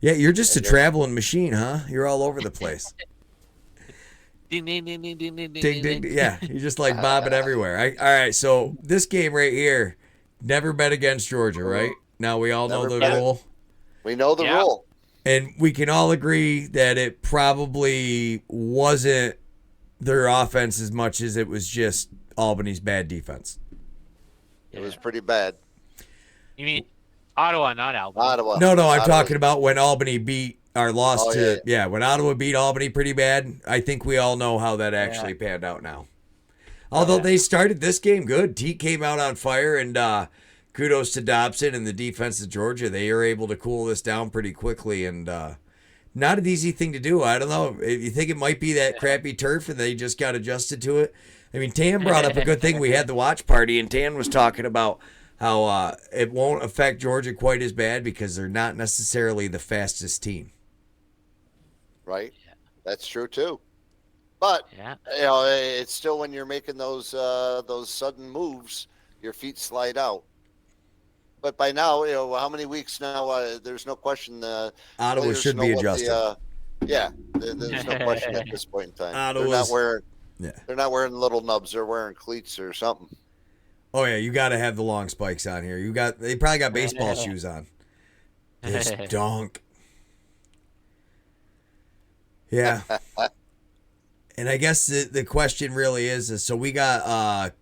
Yeah, you're just a traveling machine, huh? You're all over the place. Ding, ding, ding, ding, ding, ding, Ding, ding, ding, ding. ding. Yeah, you're just like bobbing everywhere. All right, so this game right here, never bet against Georgia, right? Now we all know Never the bet. rule. We know the Yeah. rule. And we can all agree that it probably wasn't their offense as much as it was just Albany's bad defense. It was pretty bad. You mean Ottawa, not Albany? Ottawa. No, I'm Ottawa. talking about when Albany beat or lost Oh, to when Ottawa beat Albany pretty bad. I think we all know how that actually panned out now. Although they started this game good. Teat came out on fire, and kudos to Dobson and the defense of Georgia. They are able to cool this down pretty quickly, and not an easy thing to do. I don't know. If you think it might be that crappy turf and they just got adjusted to it. I mean, Tan brought up a good thing. We had the watch party, and Tan was talking about how it won't affect Georgia quite as bad because they're not necessarily the fastest team. Right. That's true too. But it's still when you're making those sudden moves, your feet slide out. But by now, how many weeks now? There's no question. Ottawa should be adjusted. There's no question at this point in time. Ottawa's, they're not wearing little nubs. They're wearing cleats or something. Oh yeah, you got to have the long spikes on here. They probably got baseball shoes on. This dunk. Yeah. And I guess the question really is so we got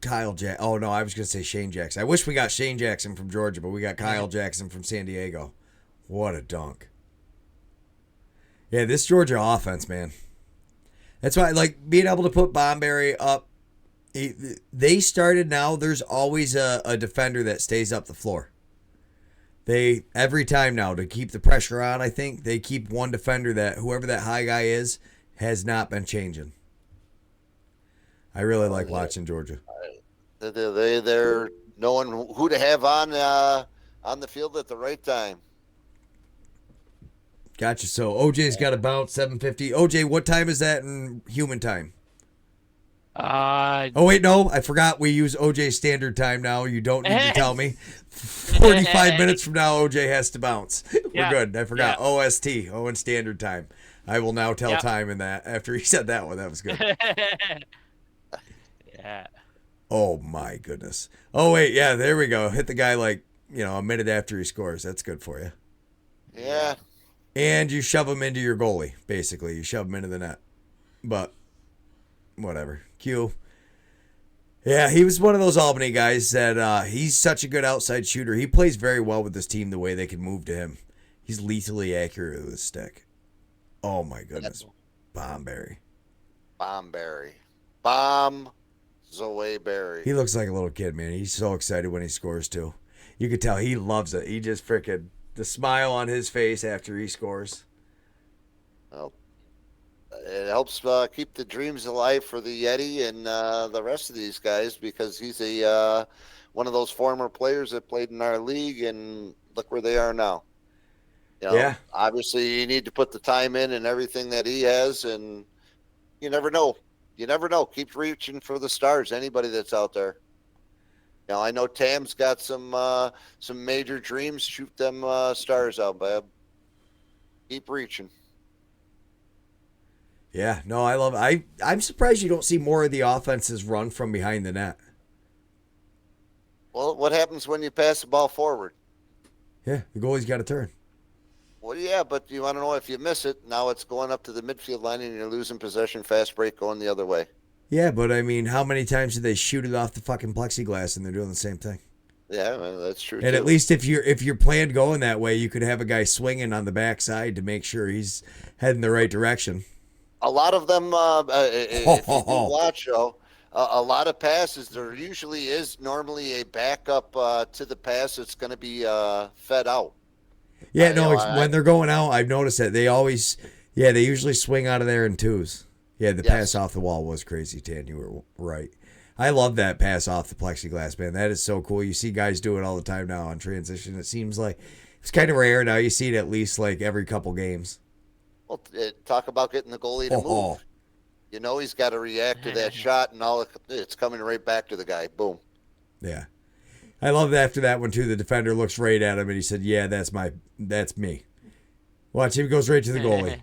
Kyle Jackson. Oh, no, I was going to say Shane Jackson. I wish we got Shane Jackson from Georgia, but we got Kyle Jackson from San Diego. What a dunk. Yeah, this Georgia offense, man. That's why, like, being able to put Bomberry up. They started now. There's always a defender that stays up the floor. Every time now to keep the pressure on, I think they keep one defender that whoever that high guy is has not been changing. I really like watching Georgia. They're knowing who to have on the field at the right time. Gotcha. So OJ's got to bounce 7:50. OJ, what time is that in human time? Oh wait, no, I forgot. We use OJ standard time now. You don't need to tell me. 45 minutes from now, OJ has to bounce. We're good. I forgot. OST, Owen Standard Time. I will now tell time in that. After he said that one, that was good. Yeah. Oh my goodness. Oh wait, yeah, there we go. Hit the guy like a minute after he scores. That's good for you. Yeah. And you shove him into your goalie. Basically, you shove him into the net. But whatever. Q. Yeah, he was one of those Albany guys that he's such a good outside shooter. He plays very well with this team the way they can move to him. He's lethally accurate with his stick. Oh, my goodness. Bomberry. Bomb Zoe Berry. He looks like a little kid, man. He's so excited when he scores, too. You can tell he loves it. He just freaking, the smile on his face after he scores. Well, it helps keep the dreams alive for the Yeti and the rest of these guys because he's one of those former players that played in our league, and look where they are now. Obviously, you need to put the time in and everything that he has, and you never know. Keep reaching for the stars. Anybody that's out there. I know Tam's got some major dreams. Shoot them stars out, Bab. Keep reaching. Yeah, no, I love it. I'm surprised you don't see more of the offenses run from behind the net. Well, what happens when you pass the ball forward? Yeah, the goalie's got to turn. Well, yeah, but you want to know if you miss it, now it's going up to the midfield line and you're losing possession, fast break going the other way. Yeah, but I mean, how many times do they shoot it off the fucking plexiglass and they're doing the same thing? Yeah, well, that's true. And at least if you're planned going that way, you could have a guy swinging on the backside to make sure he's heading the right direction. A lot of them, if you watch, a lot of passes, there usually is normally a backup to the pass that's going to be fed out. Yeah, when they're going out, I've noticed that they usually swing out of there in twos. Yeah, the pass off the wall was crazy, Tan. You were right. I love that pass off the plexiglass, man. That is so cool. You see guys do it all the time now on transition. It seems like it's kind of rare now. You see it at least like every couple games. Well, talk about getting the goalie to move. He's got to react to that shot, and it's coming right back to the guy. Boom. Yeah. I love that after that one too. The defender looks right at him and he said, "Yeah, that's me." Watch, he goes right to the goalie.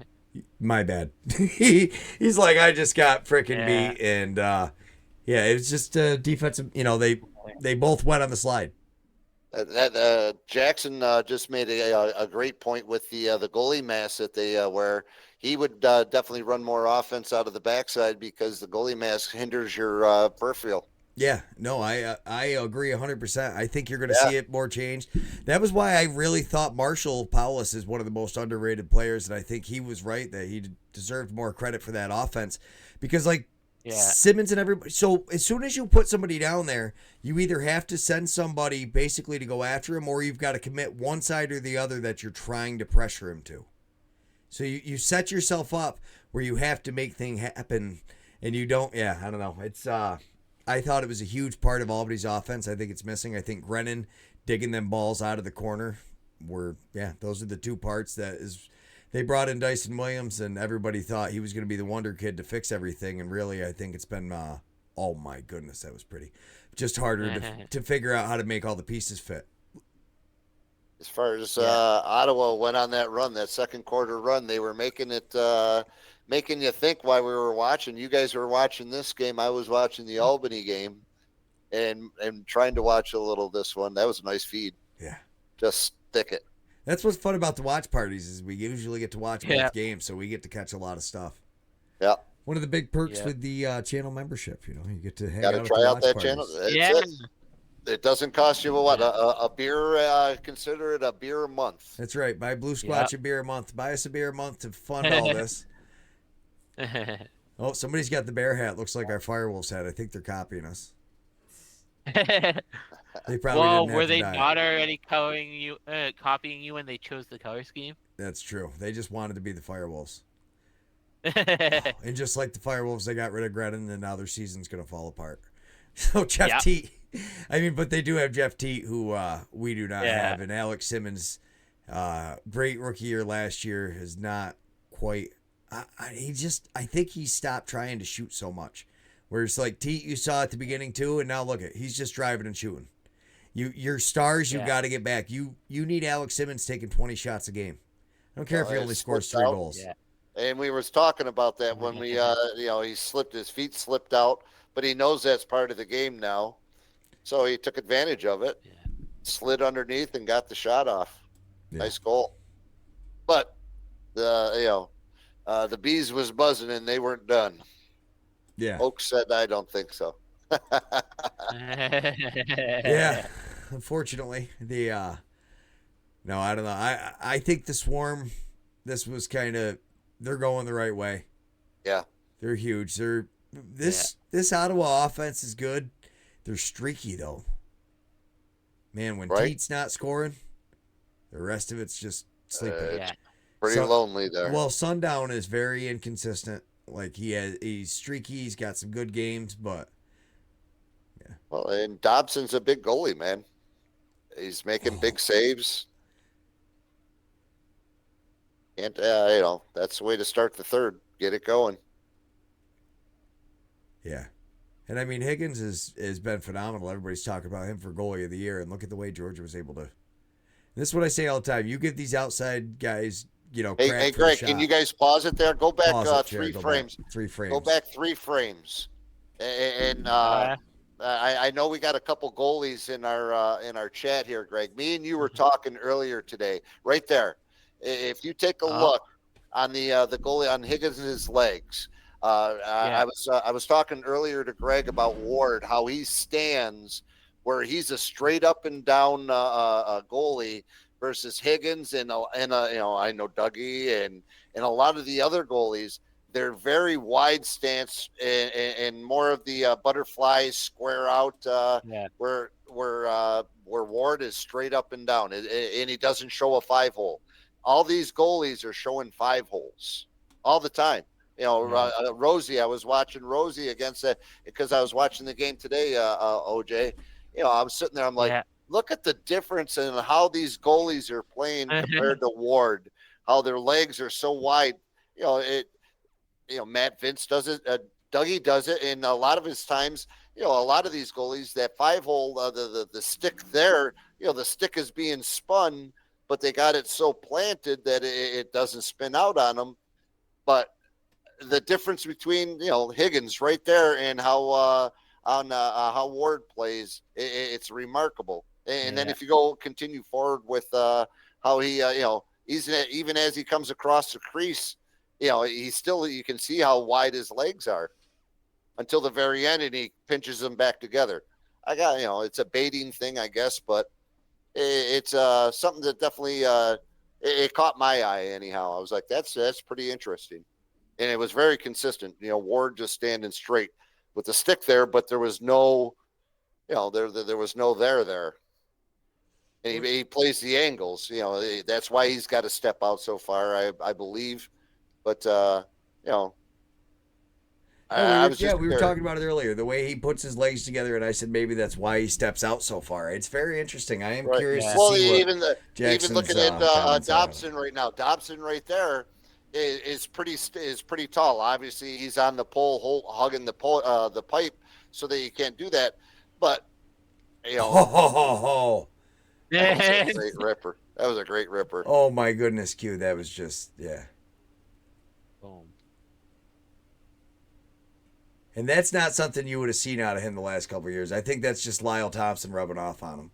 My bad. He's like, I just got freaking beat, and yeah, it's just defensive. You know, they both went on the slide. Jackson just made a great point with the goalie mask that they wear. He would definitely run more offense out of the backside because the goalie mask hinders your peripheral. Yeah, no, I agree 100%. I think you're going to see it more changed. That was why I really thought Marshall Paulus is one of the most underrated players, and I think he was right that he deserved more credit for that offense because, like, Simmons and everybody. So as soon as you put somebody down there, you either have to send somebody basically to go after him, or you've got to commit one side or the other that you're trying to pressure him to. So you set yourself up where you have to make things happen, and you don't. Yeah, I don't know. It's I thought it was a huge part of Albany's offense. I think it's missing. I think Grennan digging them balls out of the corner were, those are the two parts that is. They brought in Dyson Williams, and everybody thought he was going to be the wonder kid to fix everything. And really, I think it's been, oh my goodness, that was pretty. Just harder to figure out how to make all the pieces fit. As far as Ottawa went on that run, that second quarter run, they were making it, making you think while we were watching. You guys were watching this game. I was watching the Albany game and trying to watch a little this one. That was a nice feed. Yeah. Just stick it. That's what's fun about the watch parties is we usually get to watch both games, so we get to catch a lot of stuff. Yeah. One of the big perks with the channel membership, you get to hang out at try the out that watch channel. parties. It doesn't cost you a beer. Consider it a beer a month. That's right. Buy Blue Squatch a beer a month. Buy us a beer a month to fund all this. Oh, somebody's got the bear hat. Looks like our Firewolves hat. I think they're copying us. They probably didn't have were to they die. not already copying you when they chose the color scheme? That's true. They just wanted to be the Firewolves. And just like the Firewolves, they got rid of Grennan, and now their season's going to fall apart. So Jeff Teat. I mean, but they do have Jeff Teat, who we do not have, and Alex Simmons, great rookie year last year, has not quite. I think he stopped trying to shoot so much. Whereas like Teat, you saw at the beginning too, and now look at he's just driving and shooting. Your stars, you got to get back. You need Alex Simmons taking 20 shots a game. I don't care if he only scores 3 goals. Yeah. And we was talking about that when we, he slipped, his feet slipped out, but he knows that's part of the game now. So he took advantage of it, slid underneath and got the shot off. Yeah. Nice goal. But the bees was buzzing and they weren't done. Yeah. Oak said, I don't think so. Yeah. Unfortunately, no, I don't know. I think the Swarm, this was they're going the right way. Yeah. They're huge. This Ottawa offense is good. They're streaky though. Man, when Teat's not scoring, the rest of it's just sleeping. Pretty lonely there. Well, Sundown is very inconsistent. Like he's streaky. He's got some good games, but yeah. Well, and Dobson's a big goalie, man. He's making big saves. And that's the way to start the third. Get it going. Yeah. And I mean, Higgins has been phenomenal. Everybody's talking about him for goalie of the year, and look at the way Georgia was able to. This is what I say all the time. You give these outside guys, Hey, Greg, can you guys pause it there? Go back three frames. Back 3 frames. Go back 3 frames. And I know we got a couple goalies in our chat here, Greg. Me and you were talking earlier today, right there. If you take a look on the goalie on Higgins' legs, I was talking earlier to Greg about Ward, how he stands where he's a straight up and down goalie versus Higgins and I know Dougie and a lot of the other goalies. They're very wide stance and more of the butterflies square out where Ward is straight up and down and he doesn't show a 5-hole. All these goalies are showing 5 holes all the time. Rosie, I was watching Rosie against that because I was watching the game today, OJ. I was sitting there, I'm like, look at the difference in how these goalies are playing compared to Ward, how their legs are so wide. Matt Vince does it, Dougie does it, and a lot of his times a lot of these goalies, that 5-hole, the stick there, the stick is being spun, but they got it so planted that it doesn't spin out on them. But the difference between Higgins right there and how Ward plays, it's remarkable. And then if you continue forward with how he even as he comes across the crease, he's still, you can see how wide his legs are until the very end, and he pinches them back together. It's a baiting thing, I guess, but it's something that definitely it caught my eye anyhow. I was like, that's pretty interesting. And it was very consistent. Ward just standing straight with the stick there, but there was no, there was no there. And he plays the angles. That's why he's got to step out so far, I believe. But we were talking about it earlier. The way he puts his legs together, and I said maybe that's why he steps out so far. It's very interesting. I am curious to see even looking at Dobson right now. Dobson right there is pretty tall. Obviously, he's on the pole, hugging the pipe, so that you can't do that. But that was a great ripper. That was a great ripper. Oh my goodness, Q! That was just Boom. And that's not something you would have seen out of him the last couple of years. I think that's just Lyle Thompson rubbing off on him.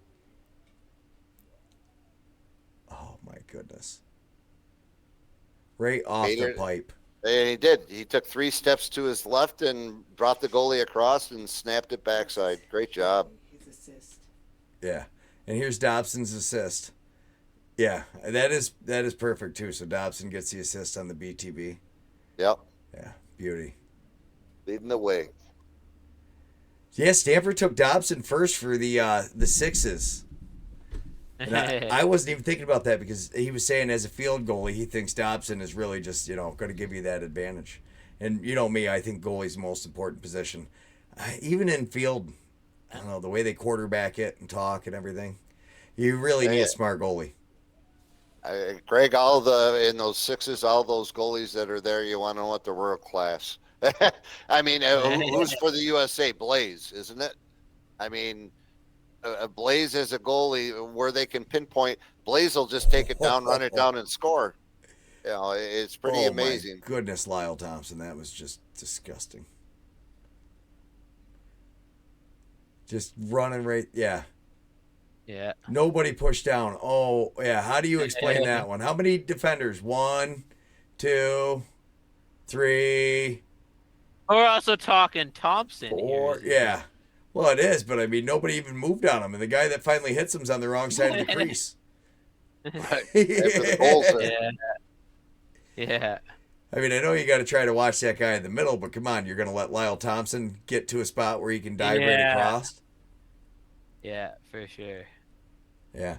Oh my goodness. Right off the pipe. And he did. He took 3 steps to his left and brought the goalie across and snapped it backside. Great job. His assist. Yeah. And here's Dobson's assist. Yeah, that is perfect too. So Dobson gets the assist on the BTB. Yep. Yeah, beauty. Leading the way. Yeah, Stanford took Dobson first for the sixes. And I wasn't even thinking about that because he was saying as a field goalie, he thinks Dobson is really just, going to give you that advantage. And me, I think goalie's the most important position. Even in field, I don't know, the way they quarterback it and talk and everything, you really need a smart goalie. Greg, in those sixes, all those goalies that are there, you want to know what, they're world class. I mean, who's for the USA? Blaze, isn't it? I mean, Blaze as a goalie, where they can pinpoint, Blaze will just take it down, run it down, and score. It's pretty amazing. My goodness, Lyle Thompson, that was just disgusting. Just running right, yeah. Yeah. Nobody pushed down. Oh, yeah. How do you explain that one? How many defenders? 1, 2, 3. We're also talking Thompson 4. here. Yeah. Well, it is, but I mean, nobody even moved on him, and the guy that finally hits him's on the wrong side of the crease. After the goals, Yeah. I mean, I know you got to try to watch that guy in the middle, but come on, you're going to let Lyle Thompson get to a spot where he can dive right across? Yeah, for sure. Yeah.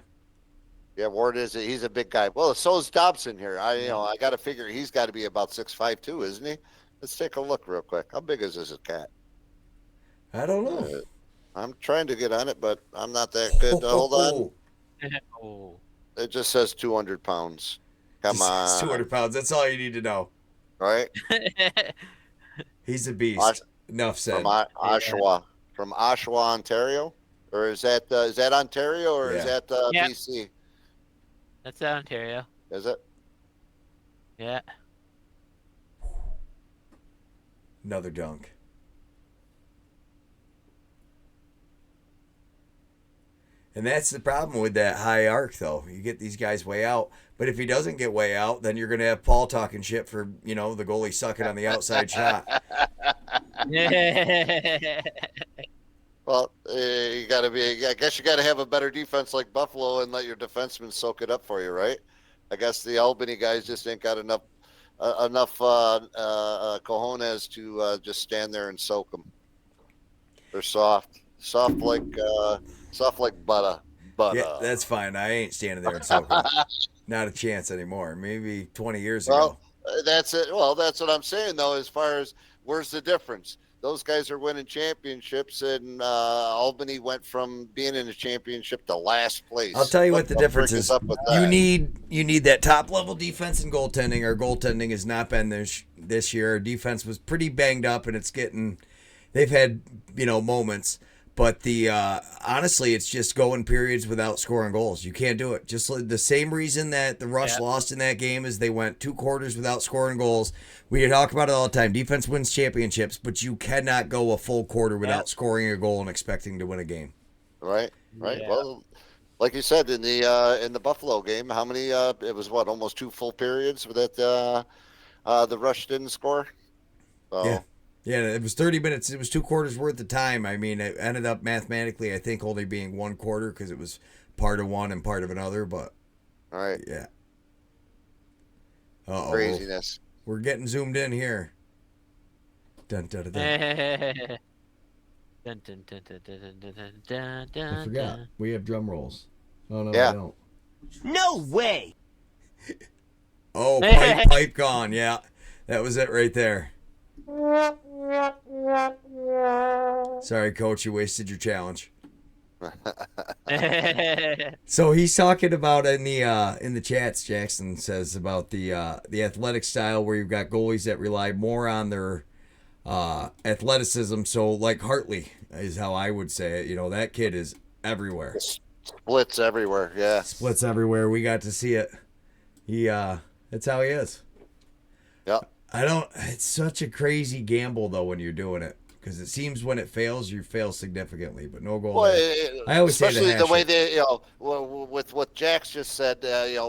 Yeah, Ward he's a big guy. Well, so is Dobson here. I got to figure he's got to be about 6'5" too, isn't he? Let's take a look real quick. How big is this cat? I don't know. I'm trying to get on it, but I'm not that good. Hold on. Oh. It just says 200 pounds. Come on. 200 pounds. That's all you need to know. Right? He's a beast. Enough said. From Oshawa. From Oshawa, Ontario? Or is that Ontario or is that BC? That's Ontario. Is it? Yeah. Another dunk. And that's the problem with that high arc, though. You get these guys way out. But if he doesn't get way out, then you're going to have Paul talking shit for, the goalie sucking on the outside shot. Well, I guess you got to have a better defense like Buffalo and let your defensemen soak it up for you, right? I guess the Albany guys just ain't got enough cojones to just stand there and soak them. They're soft like butter. Yeah, that's fine. I ain't standing there and soaking. Not a chance anymore. Maybe 20 years ago. That's it. Well, that's what I'm saying, though, as far as where's the difference? Those guys are winning championships, and Albany went from being in a championship to last place. I'll tell you what the difference is. You need that top level defense and goaltending. Our goaltending has not been this year. Our defense was pretty banged up, and it's getting they've had moments, but the honestly, it's just going periods without scoring goals. You can't do it. Just the same reason that the Rush lost in that game is they went 2 quarters without scoring goals. We talk about it all the time. Defense wins championships, but you cannot go a full quarter without scoring a goal and expecting to win a game. Right. Yeah. Well, like you said in the Buffalo game, how many? It was almost 2 full periods that the Rush didn't score. So, Yeah, it was 30 minutes. It was 2 quarters worth of time. I mean, it ended up mathematically, I think, only being 1 quarter because it was part of one and part of another. But all right. yeah. Craziness. We're getting zoomed in here. Dun, dun, dun, dun. Dun, dun, dun, dun, dun, dun, dun, dun, I dun, forgot. dun. We have drum rolls. Oh, no, Yeah. we don't. No way! Oh, pipe gone. Yeah, that was it right there. Sorry, Coach, you wasted your challenge. So he's talking about in the chats. Jackson says about the athletic style where you've got goalies that rely more on their athleticism. So like Hartley is how I would say it. That kid is everywhere. Splits everywhere. Yeah. Splits everywhere. We got to see it. That's how he is. Yep. It's such a crazy gamble though when you're doing it. Because it seems when it fails, you fail significantly, but no goal. Well, I always say especially the way they, with what Jax just said,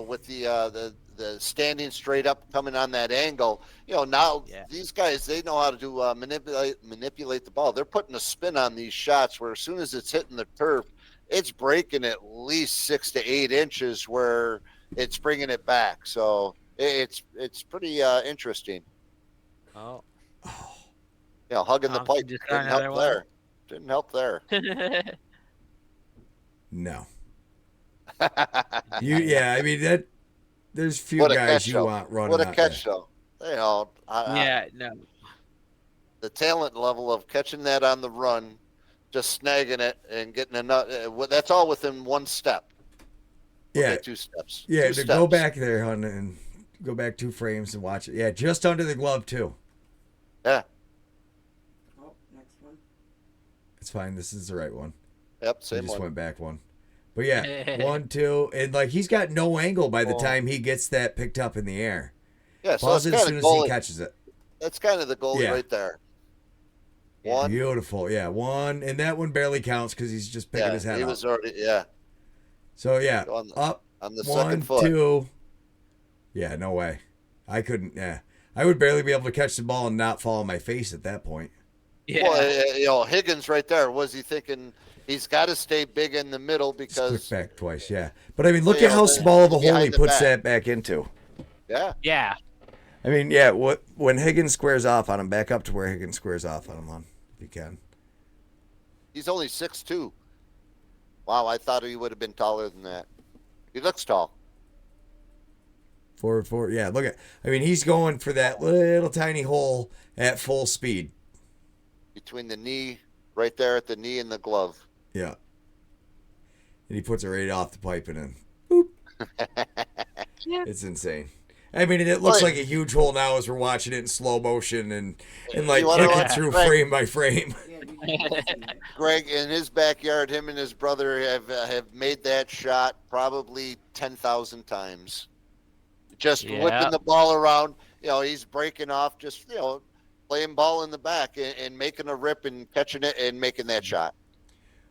with the standing straight up, coming on that angle, now these guys, they know how to do manipulate the ball. They're putting a spin on these shots where as soon as it's hitting the turf, it's breaking at least 6 to 8 inches where it's bringing it back. So it's pretty interesting. Oh. Hugging the Thompson pipe just got didn't help another there. Didn't help there. No. I mean there's few What a guys catch, you though. want running. What a out catch, there. though. Yeah, no. The talent level of catching that on the run, just snagging it and getting another. That's all within 1 step. Yeah. Okay, 2 steps. Yeah, 2 to steps. go back there, hon, and go back 2 frames and watch it. Yeah, just under the glove too. Yeah. Oh, next one. It's fine. This is the right one. Yep. I Same just one. went back 1. But yeah, 1, 2, and like he's got no angle by the time he gets that picked up in the air. Yeah. So Falls that's it as kind soon of as he goalie. catches it. That's kind of the goalie Yeah. right there. Yeah. 1. Beautiful. Yeah, 1, and that one barely counts because he's just picking his head he up. was already. Yeah. So yeah, up On the 1, second foot. 2. Yeah, no way. I couldn't. Yeah, I would barely be able to catch the ball and not fall on my face at that point. Yeah. Well, Higgins right there. Was he thinking he's got to stay big in the middle Just because? click back twice. Yeah, but I mean, look at how small of a hole behind he the puts back. that back into. Yeah. Yeah. I mean, yeah. When Higgins squares off on him, back up to where Higgins squares off on him, hon, if you can. He's only 6'2". Wow, I thought he would have been taller than that. He looks tall. Forward. Yeah, look at. I mean, he's going for that little tiny hole at full speed. Between the knee, right there at the knee and the glove. Yeah. And he puts it right off the pipe and then, boop. It's insane. I mean, it looks like a huge hole now as we're watching it in slow motion and like You wanna looking watch- through right. frame by frame. Yeah, you can see it. Greg, in his backyard, him and his brother have made that shot probably 10,000 times. Just Yeah. whipping the ball around. He's breaking off, just, playing ball in the back and making a rip and catching it and making that shot.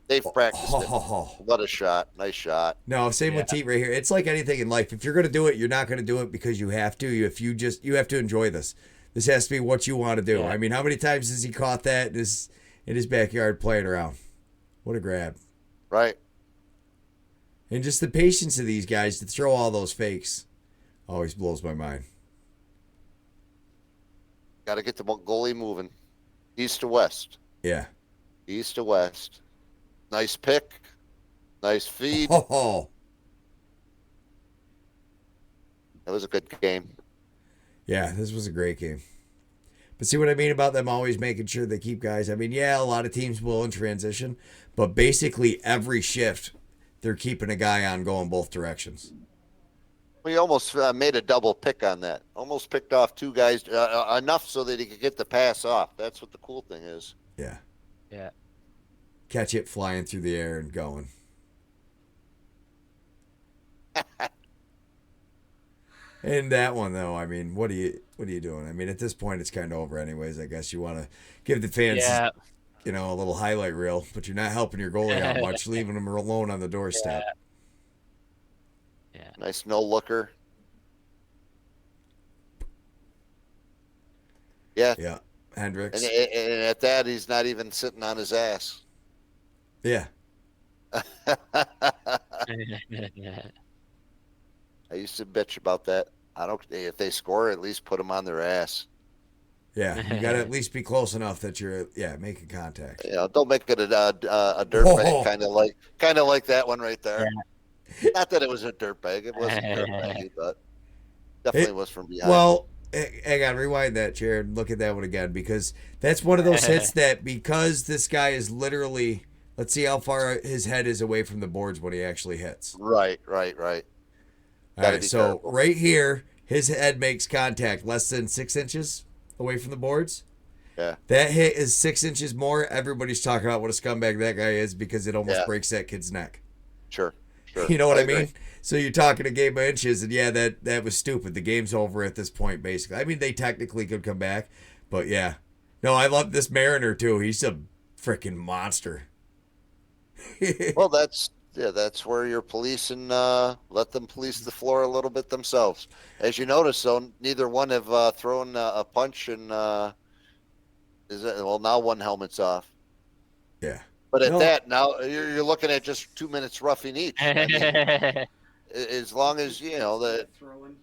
They've practiced it. What a shot. Nice shot. No, same with Teat right here. It's like anything in life. If you're going to do it, you're not going to do it because you have to. You have to enjoy this. This has to be what you want to do. Yeah. I mean, how many times has he caught that in his backyard playing around? What a grab. Right. And just the patience of these guys to throw all those fakes always blows my mind. Got to get the goalie moving. East to west. Yeah. East to west. Nice pick. Nice feed. Oh. That was a good game. Yeah, this was a great game. But see what I mean about them always making sure they keep guys? I mean, yeah, a lot of teams will in transition, but basically every shift, they're keeping a guy on going both directions. We almost made a double pick on that. Almost picked off 2 guys enough so that he could get the pass off. That's what the cool thing is. Yeah. Yeah. Catch it flying through the air and going. In that one though, I mean, what are you doing? I mean, at this point, it's kind of over anyways. I guess you want to give the fans, Yeah. a little highlight reel, but you're not helping your goalie out much, leaving him alone on the doorstep. Yeah. Nice no looker. Yeah. Yeah, Hendricks. And at that, he's not even sitting on his ass. Yeah, I used to bitch about that. I don't. If they score, at least put them on their ass. yeah. You got to at least be close enough that you're, making contact. Don't make it a dirt bag, kind of like that one right there. Not that it was a dirt bag. It wasn't dirt baggy, but definitely was from behind. Well, hang on, rewind that, Jared. Look at that one again, because that's one of those hits that, because this guy is literally, let's see how far his head is away from the boards when he actually hits. Right. All right, so careful. right here, his head makes contact less than 6 inches away from the boards. Yeah. That hit is 6 inches more. Everybody's talking about what a scumbag that guy is because it almost breaks that kid's neck. Sure. You know what I agree. mean? So you're talking a game of inches, and that was stupid. The game's over at this point, basically. I mean, they technically could come back, but yeah. No, I love this Mariner, too. He's a freaking monster. Well, that's where you're policing. Let them police the floor a little bit themselves. As you notice, though, neither one have thrown a punch, and now one helmet's off. Yeah. But at that, now you're looking at just 2 minutes roughing each. I mean, as long as Throwing.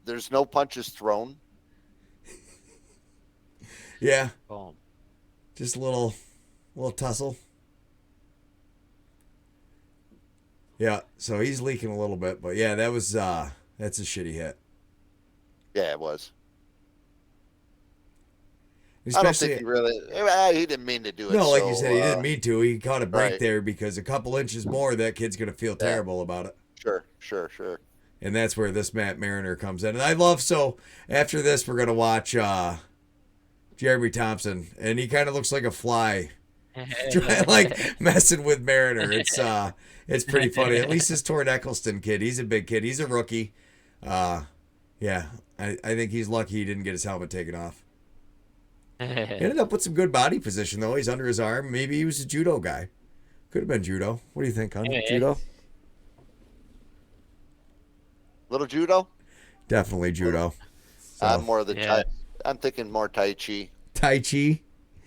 there's no punches thrown. Yeah. Boom. Just a little tussle. Yeah, so he's leaking a little bit, but yeah, that's a shitty hit. Yeah, it was. Especially, I don't think he didn't mean to do it. No, like you said, he didn't mean to. He caught a break right. there because a couple inches more, that kid's going to feel terrible about it. Sure. And that's where this Matt Mariner comes in. And I love, so after this, we're going to watch Jeremy Thompson, and he kind of looks like a fly, like messing with Mariner. It's pretty funny. At least this Torn Eccleston kid, he's a big kid. He's a rookie. Yeah, I think he's lucky he didn't get his helmet taken off. He ended up with some good body position, though. He's under his arm. Maybe he was a judo guy. Could have been judo. What do you think, hon? Judo? Little judo? Definitely judo. So, I'm more of the Tai. I'm thinking more Tai Chi. Tai Chi?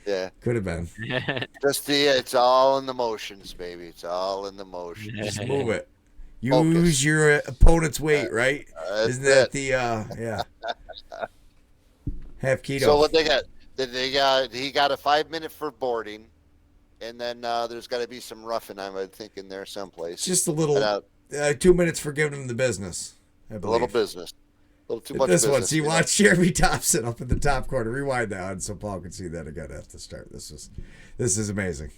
Yeah. Could have been. It's all in the motions, baby. It's all in the motions. Just move it. Use Focus. your opponent's weight, right? That's Isn't that it. the half keto? So what they got? He got a 5 minute for boarding, and then there's got to be some roughing, I would think, in there someplace. Just a little. 2 minutes for giving him the business. I a believe. little business. A little too much This business. one, see, watch Jeremy Thompson up in the top corner. Rewind that so Paul can see that again at the start. This is amazing.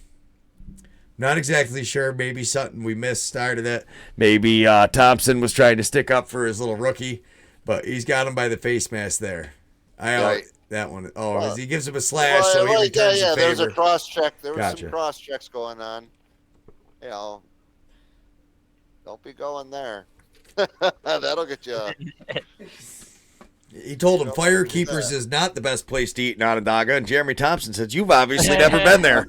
Not exactly sure. Maybe something we missed started it. Maybe Thompson was trying to stick up for his little rookie, but he's got him by the face mask there. Right. That one. Oh, he gives him a slash, so he returns the favor. There's a cross check. There was Gotcha. some cross checks going on. Don't be going there. That'll get you. He told him Firekeepers is not the best place to eat in Onondaga, and Jeremy Thompson says, "You've obviously never been there."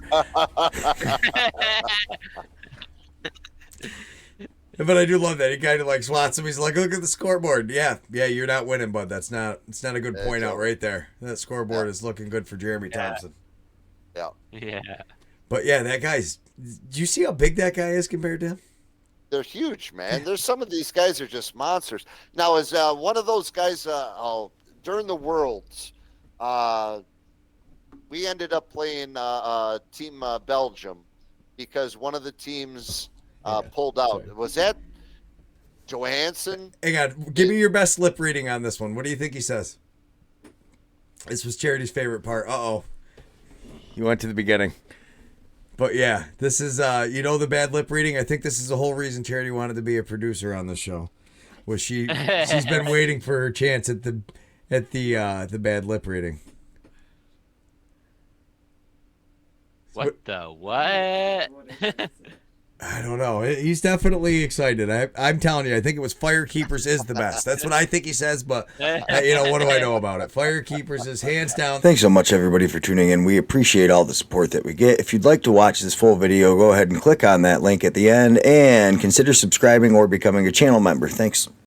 But I do love that. He kind of like swats him. He's like, "Look at the scoreboard. Yeah, you're not winning, bud. It's not a good point out right there. That scoreboard is looking good for Jeremy Thompson." Yeah. But yeah, that guy's. Do you see how big that guy is compared to him? They're huge, man. There's some of these guys are just monsters. Now, as one of those guys during the Worlds, we ended up playing Team Belgium because one of the teams pulled out. Sorry. Was that Johansson? Hang on. Give me your best lip reading on this one. What do you think he says? This was Charity's favorite part. Uh-oh. You went to the beginning. But yeah, this is the bad lip reading. I think this is the whole reason Charity wanted to be a producer on the show. Was she's been waiting for her chance at the bad lip reading. What the what? What is it? I don't know. He's definitely excited. I'm telling you, I think it was Firekeepers is the best. That's what I think he says, but what do I know about it? Firekeepers is hands down. Thanks so much, everybody, for tuning in. We appreciate all the support that we get. If you'd like to watch this full video, go ahead and click on that link at the end and consider subscribing or becoming a channel member. Thanks.